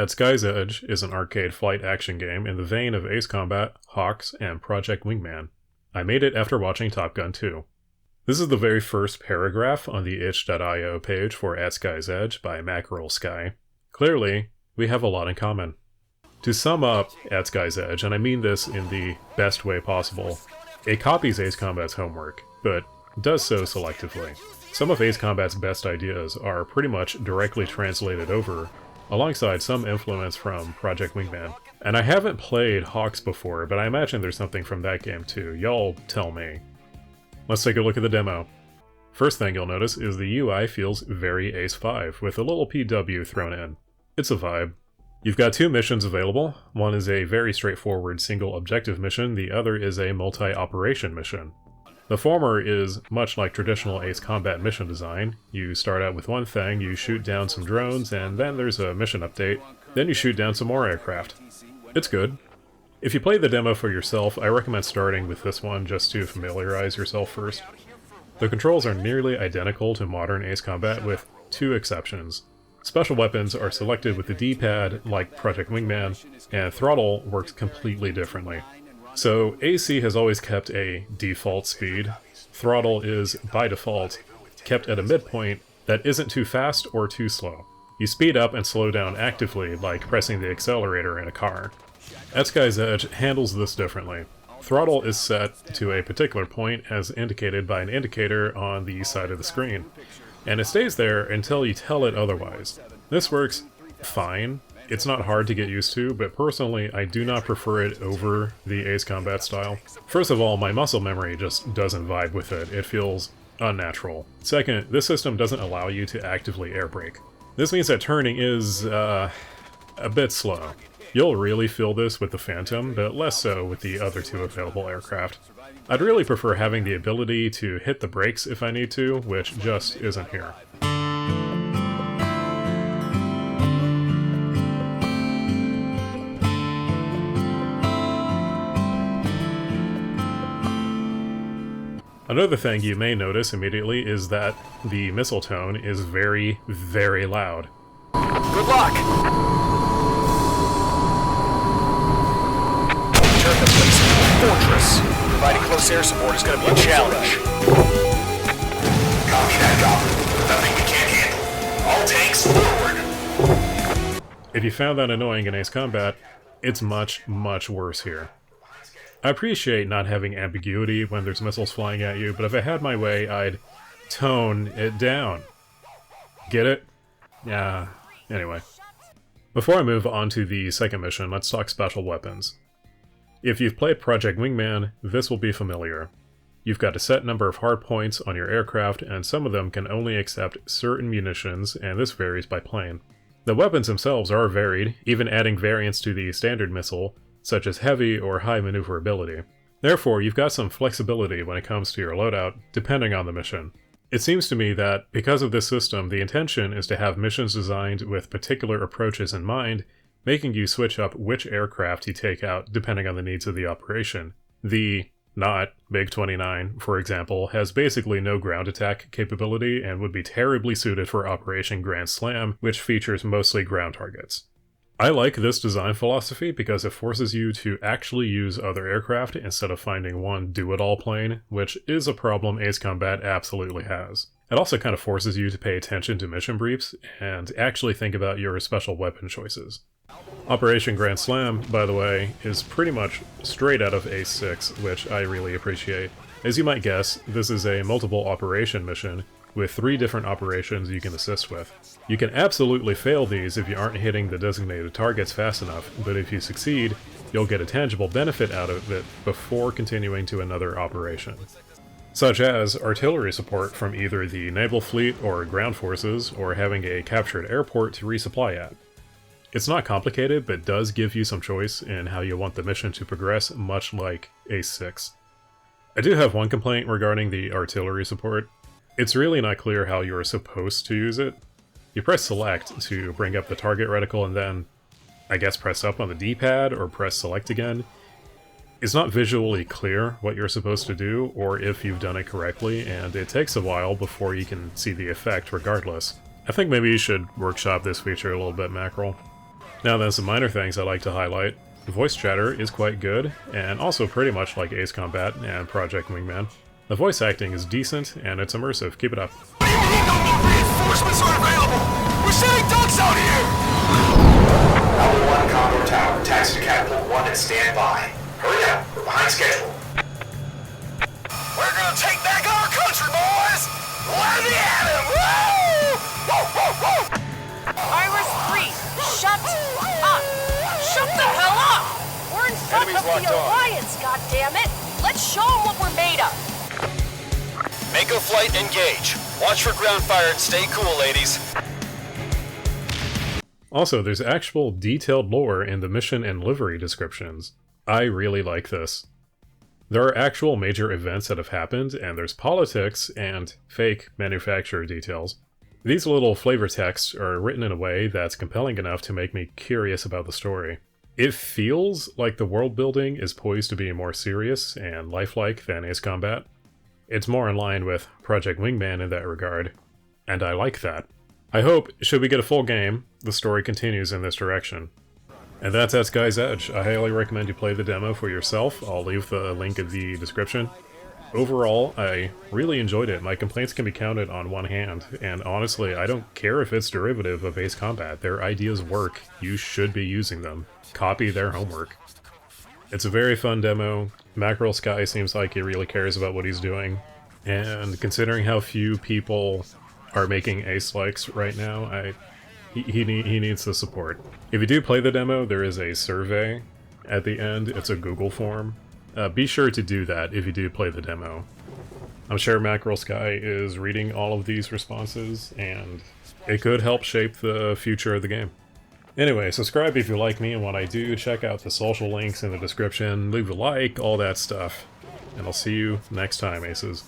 At Sky's Edge is an arcade flight action game in the vein of Ace Combat, Hawks, and Project Wingman. I made it after watching Top Gun 2. This is the very first paragraph on the itch.io page for At Sky's Edge by Mackerel Sky. Clearly, we have a lot in common. To sum up At Sky's Edge, and I mean this in the best way possible, it copies Ace Combat's homework, but does so selectively. Some of Ace Combat's best ideas are pretty much directly translated over, alongside some influence from Project Wingman. And I haven't played Hawks before, but I imagine there's something from that game too. Y'all tell me. Let's take a look at the demo. First thing you'll notice is the UI feels very Ace 5, with a little PW thrown in. It's a vibe. You've got two missions available. One is a very straightforward single objective mission, the other is a multi-operation mission. The former is much like traditional Ace Combat mission design. You start out with one thing, you shoot down some drones, and then there's a mission update. Then you shoot down some more aircraft. It's good. If you play the demo for yourself, I recommend starting with this one just to familiarize yourself first. The controls are nearly identical to modern Ace Combat with two exceptions. Special weapons are selected with the D-pad like Project Wingman, and throttle works completely differently. So AC has always kept a default speed. Throttle is, by default, kept at a midpoint that isn't too fast or too slow. You speed up and slow down actively, like pressing the accelerator in a car. At Sky's Edge handles this differently. Throttle is set to a particular point as indicated by an indicator on the side of the screen, and it stays there until you tell it otherwise. This works fine. It's not hard to get used to, but personally I do not prefer it over the Ace Combat style. First of all, my muscle memory just doesn't vibe with it. It feels unnatural. Second, this system doesn't allow you to actively air brake. This means that turning is, a bit slow. You'll really feel this with the Phantom, but less so with the other two available aircraft. I'd really prefer having the ability to hit the brakes if I need to, which just isn't here. Another thing you may notice immediately is that the missile tone is very, very loud. Good luck! Turn the place into a fortress. Providing close air support is going to be a challenge. Copy that, Doc. Nothing we can't handle. All tanks forward! If you found that annoying in Ace Combat, it's much, much worse here. I appreciate not having ambiguity when there's missiles flying at you, but if I had my way, I'd tone it down. Get it? Yeah, anyway. Before I move on to the second mission, let's talk special weapons. If you've played Project Wingman, this will be familiar. You've got a set number of hard points on your aircraft, and some of them can only accept certain munitions, and this varies by plane. The weapons themselves are varied, even adding variants to the standard missile, such as heavy or high maneuverability. Therefore, you've got some flexibility when it comes to your loadout, depending on the mission. It seems to me that, because of this system, the intention is to have missions designed with particular approaches in mind, making you switch up which aircraft you take out depending on the needs of the operation. The not MiG-29, for example, has basically no ground attack capability and would be terribly suited for Operation Grand Slam, which features mostly ground targets. I like this design philosophy because it forces you to actually use other aircraft instead of finding one do-it-all plane, which is a problem Ace Combat absolutely has. It also kind of forces you to pay attention to mission briefs and actually think about your special weapon choices. Operation Grand Slam, by the way, is pretty much straight out of Ace 6, which I really appreciate. As you might guess, this is a multiple operation mission, with 3 different operations you can assist with. You can absolutely fail these if you aren't hitting the designated targets fast enough, but if you succeed, you'll get a tangible benefit out of it before continuing to another operation. Such as artillery support from either the naval fleet or ground forces, or having a captured airport to resupply at. It's not complicated, but does give you some choice in how you want the mission to progress, much like Ace 6. I do have one complaint regarding the artillery support. It's really not clear how you're supposed to use it. You press select to bring up the target reticle and then, I guess, press up on the D-pad or press select again. It's not visually clear what you're supposed to do or if you've done it correctly, and it takes a while before you can see the effect regardless. I think maybe you should workshop this feature a little bit, Mackerel. Now then, some minor things I'd like to highlight. The voice chatter is quite good, and also pretty much like Ace Combat and Project Wingman. The voice acting is decent, and it's immersive. Keep it up. What do you mean no more reinforcements are available? We're sending ducks out here! Alpha 1 Condor Tower, taxi to Catapult 1 and stand by. Hurry up, we're behind schedule. We're gonna take back our country, boys! Let me at him! Woo! Woo, woo, woo! Iris 3, shut up! Shut the hell up! We're in front Enemies of the locked on. Alliance, goddammit! Let's show them what we're made of! Mako flight engage. Watch for ground fire and stay cool, ladies. Also, there's actual detailed lore in the mission and livery descriptions. I really like this. There are actual major events that have happened, and there's politics and fake manufacturer details. These little flavor texts are written in a way that's compelling enough to make me curious about the story. It feels like the world building is poised to be more serious and lifelike than Ace Combat. It's more in line with Project Wingman in that regard, and I like that. I hope, should we get a full game, the story continues in this direction. And that's at Sky's Edge. I highly recommend you play the demo for yourself. I'll leave the link in the description. Overall, I really enjoyed it. My complaints can be counted on one hand, and honestly, I don't care if it's derivative of Ace Combat. Their ideas work. You should be using them. Copy their homework. It's a very fun demo. Mackerel Sky seems like he really cares about what he's doing. And considering how few people are making Ace-likes right now, he needs the support. If you do play the demo, there is a survey at the end. It's a Google form. Be sure to do that if you do play the demo. I'm sure Mackerel Sky is reading all of these responses, and it could help shape the future of the game. Anyway, subscribe if you like me and what I do, check out the social links in the description, leave a like, all that stuff. And I'll see you next time, Aces.